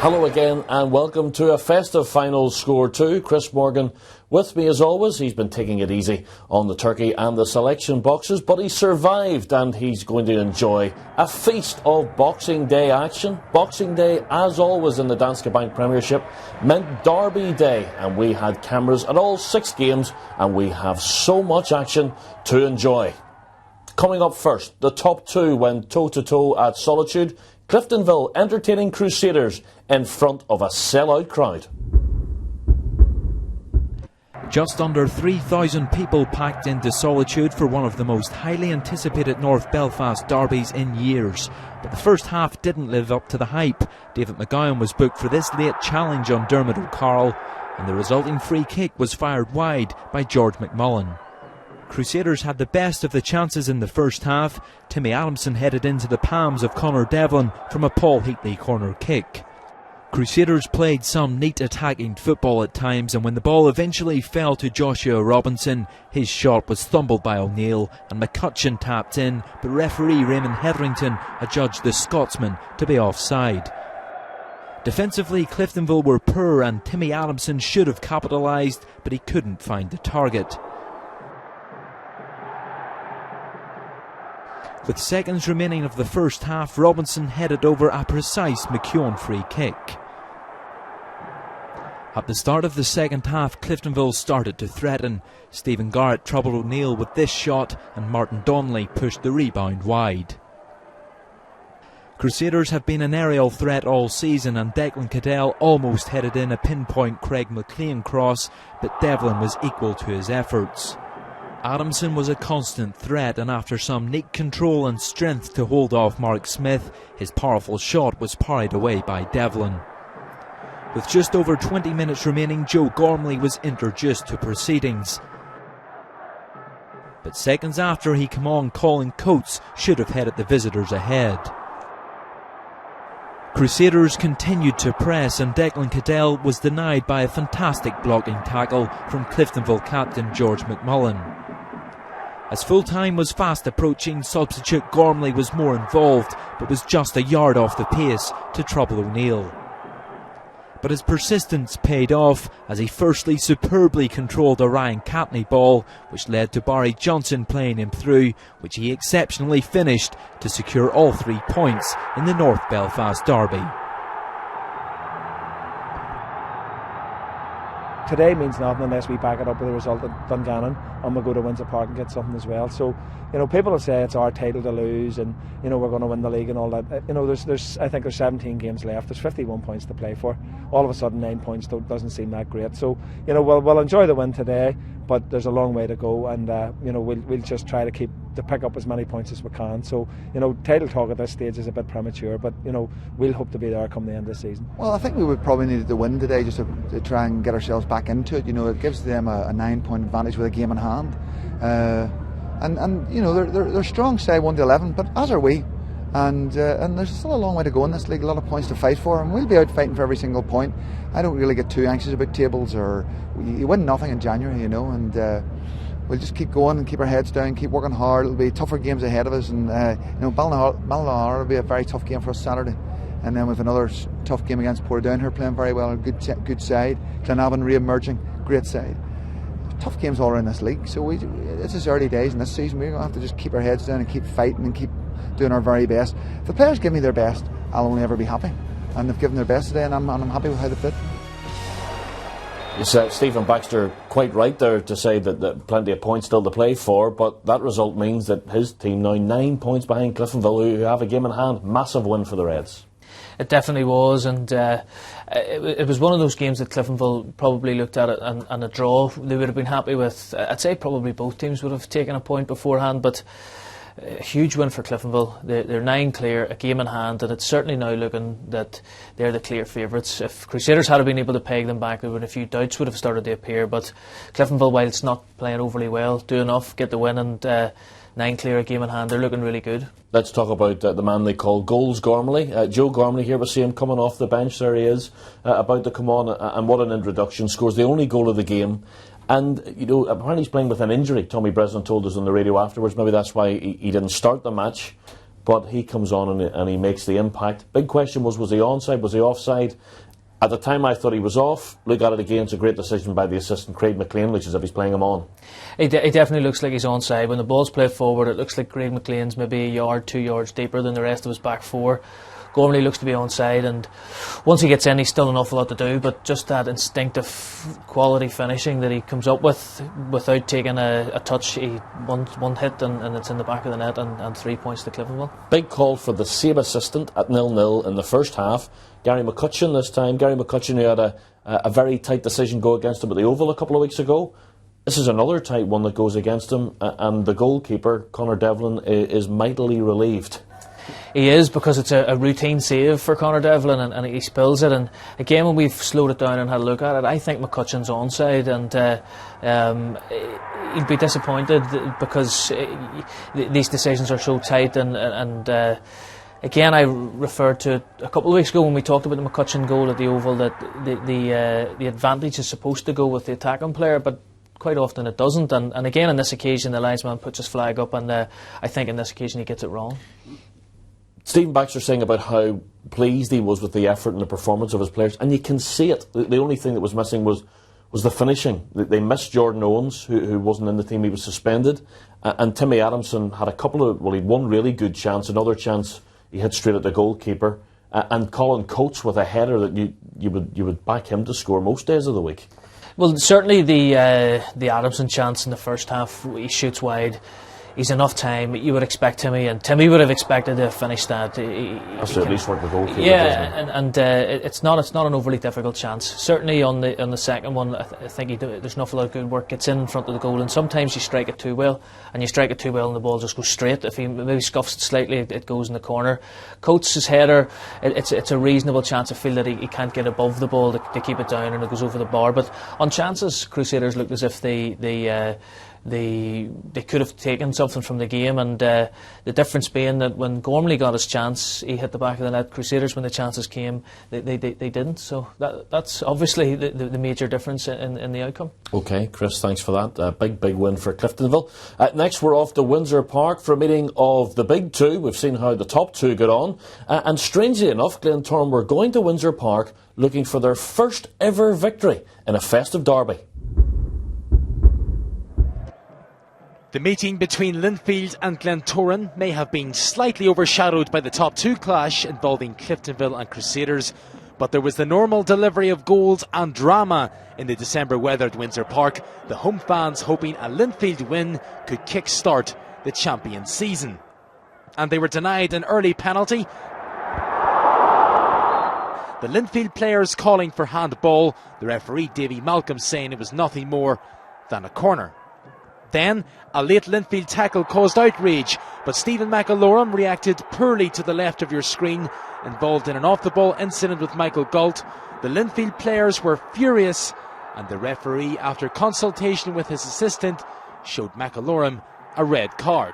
Hello again and welcome to a festive final score 2. Chris Morgan with me as always. He's been taking it easy on the turkey and the selection boxes, but he survived and he's going to enjoy a feast of Boxing Day action. Boxing Day, as always in the Danske Bank Premiership, meant Derby Day, and we had cameras at all 6 games and we have so much action to enjoy. Coming up first, the top 2 went toe-to-toe at Solitude. Cliftonville entertaining Crusaders in front of a sellout crowd. Just under 3,000 people packed into Solitude for one of the most highly anticipated North Belfast derbies in years. But the first half didn't live up to the hype. David McGowan was booked for this late challenge on Dermot O'Carroll, and the resulting free kick was fired wide by George McMullen. Crusaders had the best of the chances in the first half. Timmy Adamson headed into the palms of Conor Devlin from a Paul Heatley corner kick. Crusaders played some neat attacking football at times, and when the ball eventually fell to Joshua Robinson, his shot was fumbled by O'Neill and McCutcheon tapped in, but referee Raymond Hetherington adjudged the Scotsman to be offside. Defensively, Cliftonville were poor and Timmy Adamson should have capitalised, but he couldn't find the target. With seconds remaining of the first half, Robinson headed over a precise McKeown free kick. At the start of the second half, Cliftonville started to threaten. Stephen Garrett troubled O'Neill with this shot and Martin Donnelly pushed the rebound wide. Crusaders have been an aerial threat all season and Declan Cadell almost headed in a pinpoint Craig McLean cross, but Devlin was equal to his efforts. Adamson was a constant threat, and after some neat control and strength to hold off Mark Smith, his powerful shot was parried away by Devlin. With just over 20 minutes remaining, Joe Gormley was introduced to proceedings. But seconds after he came on, Colin Coates should have headed the visitors ahead. Crusaders continued to press and Declan Cadell was denied by a fantastic blocking tackle from Cliftonville captain George McMullen. As full-time was fast approaching, substitute Gormley was more involved, but was just a yard off the pace to trouble O'Neill. But his persistence paid off as he firstly superbly controlled a Ryan Catney ball, which led to Barry Johnson playing him through, which he exceptionally finished to secure all 3 points in the North Belfast derby. Today means nothing unless we back it up with a result at Dungannon and we'll go to Windsor Park and get something as well. So, people will say it's our title to lose and, we're going to win the league and all that. I think there's 17 games left. There's 51 points to play for. All of a sudden 9 points doesn't seem that great. So, we'll enjoy the win today, but there's a long way to go and, we'll just try to pick up as many points as we can. So, title talk at this stage is a bit premature, but, we'll hope to be there come the end of the season. Well, I think we would probably need to win today just to try and get ourselves back into it. It gives them a 9-point advantage with a game in hand. They're strong side 1-11, but as are we. And there's still a long way to go in this league, a lot of points to fight for, and we'll be out fighting for every single point. I don't really get too anxious about tables, or you win nothing in January, and we'll just keep going and keep our heads down, keep working hard. It'll be tougher games ahead of us, and Ballinahar will be a very tough game for us Saturday. And then with another tough game against Portadown, who are playing very well, a good side. Glenavon re-emerging, great side. Tough games all around this league, so it's just early days in this season. We're going to have to just keep our heads down and keep fighting and keep doing our very best. If the players give me their best, I'll only ever be happy. And they've given their best today, and I'm happy with how they played. Stephen Baxter quite right there to say that plenty of points still to play for, but that result means that his team now 9 points behind Cliftonville, who have a game in hand. Massive win for the Reds. It definitely was, and it was one of those games that Cliftonville probably looked at it and a draw they would have been happy with. I'd say probably both teams would have taken a point beforehand, but a huge win for Cliftonville. They're 9 clear, a game in hand, and it's certainly now looking that they're the clear favourites. If Crusaders had been able to peg them back, there would a few doubts would have started to appear, but Cliftonville, while it's not playing overly well, do enough, get the win, and 9 clear, a game in hand. They're looking really good. Let's talk about the man they call Goals Gormley. Joe Gormley here, we see him coming off the bench. There he is, about to come on, and what an introduction. Scores the only goal of the game. And, apparently he's playing with an injury. Tommy Breslin told us on the radio afterwards. Maybe that's why he didn't start the match. but he comes on and he makes the impact. Big question was he onside, was he offside? At the time I thought he was off. Look at it again, it's a great decision by the assistant Craig McLean, which is if he's playing him on. He definitely looks like he's onside. When the ball's played forward, it looks like Craig McLean's maybe a yard, 2 yards deeper than the rest of his back four. Gormley looks to be onside, and once he gets in, he's still an awful lot to do, but just that instinctive quality finishing that he comes up with without taking a touch, one hit and it's in the back of the net, and 3 points to Cliftonville. Big call for the same assistant at 0-0 in the first half. Gary McCutcheon this time. Gary McCutcheon, who had a very tight decision go against him at the Oval a couple of weeks ago. This is another tight one that goes against him, and the goalkeeper, Conor Devlin, is mightily relieved. He is, because it's a routine save for Conor Devlin, and he spills it. And again, when we've slowed it down and had a look at it, I think McCutcheon's onside, and he'd be disappointed because these decisions are so tight. And again, I referred to a couple of weeks ago when we talked about the McCutcheon goal at the Oval, that the advantage is supposed to go with the attacking player, but quite often it doesn't. And again, on this occasion, the linesman puts his flag up, and I think on this occasion he gets it wrong. Stephen Baxter saying about how pleased he was with the effort and the performance of his players, and you can see it. The only thing that was missing was the finishing. They missed Jordan Owens, who wasn't in the team, he was suspended, and Timmy Adamson had he'd one really good chance, another chance he hit straight at the goalkeeper, and Colin Coates with a header that you would back him to score most days of the week. Well, certainly the Adamson chance in the first half, he shoots wide. He's enough time. You would expect Timmy would have expected to have finished that. That's to at least work the goalkeeper. Yeah, and it's not an overly difficult chance. Certainly on the second one, I think there's an awful lot of good work. Gets in front of the goal, and sometimes you strike it too well, and the ball just goes straight. If he maybe scuffs it slightly, it goes in the corner. Coates' header, it's a reasonable chance. I feel that he can't get above the ball to keep it down, and it goes over the bar. But on chances, Crusaders looked as if they could have taken something from the game, and the difference being that when Gormley got his chance, he hit the back of the net. Crusaders, when the chances came, they didn't. So that's obviously the major difference in the outcome. OK, Chris, thanks for that. Big win for Cliftonville. Next, we're off to Windsor Park for a meeting of the big two. We've seen how the top two got on, and strangely enough, Glentoran were going to Windsor Park looking for their first ever victory in a festive derby. The meeting between Linfield and Glentoran may have been slightly overshadowed by the top two clash involving Cliftonville and Crusaders, but there was the normal delivery of goals and drama in the December-weathered Windsor Park, the home fans hoping a Linfield win could kick-start the champion season. And they were denied an early penalty. The Linfield players calling for handball, the referee Davy Malcolm saying it was nothing more than a corner. Then, a late Linfield tackle caused outrage, but Stephen McAlorum reacted poorly to the left of your screen, involved in an off-the-ball incident with Michael Galt. The Linfield players were furious, and the referee, after consultation with his assistant, showed McAlorum a red card.